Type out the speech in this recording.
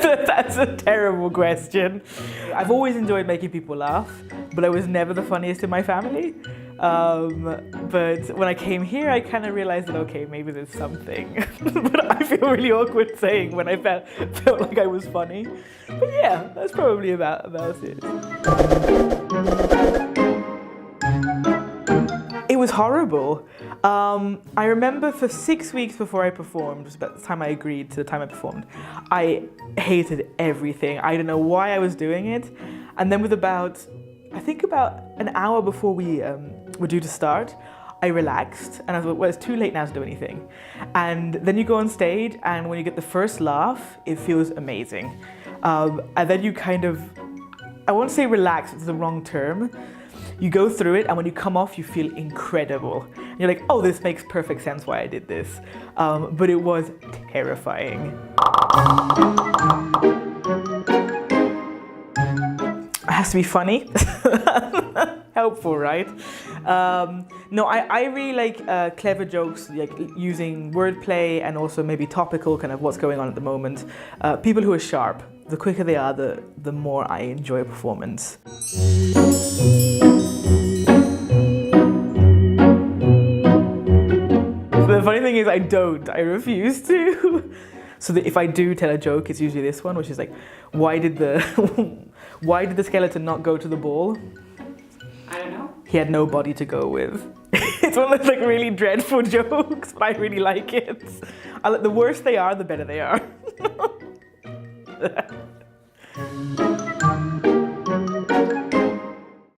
That's a terrible question. I've always enjoyed making people laugh, but I was never the funniest in my family. But when I came here, I kind of realized that, okay, maybe there's something. But I feel really awkward saying when I felt like I was funny. But yeah, that's probably about it. It was horrible. I remember for 6 weeks before I performed, was about the time I agreed to the time I performed, I hated everything. I don't know why I was doing it. And then with I think about an hour before we were due to start, I relaxed and I thought, well, it's too late now to do anything. And then you go on stage, and when you get the first laugh, it feels amazing. And then you kind of, I won't say relax, it's the wrong term. You go through it, and when you come off, you feel incredible. You're like, oh, this makes perfect sense why I did this. But it was terrifying. It has to be funny. Helpful, right? No, I really like clever jokes, like using wordplay and also maybe topical, kind of what's going on at the moment. People who are sharp. The quicker they are, the more I enjoy a performance. The funny thing is I refuse to. So that if I do tell a joke, it's usually this one, which is like, why did the skeleton not go to the ball? I don't know. He had no body to go with. It's one of those like really dreadful jokes, but I really like it. The worse they are, the better they are.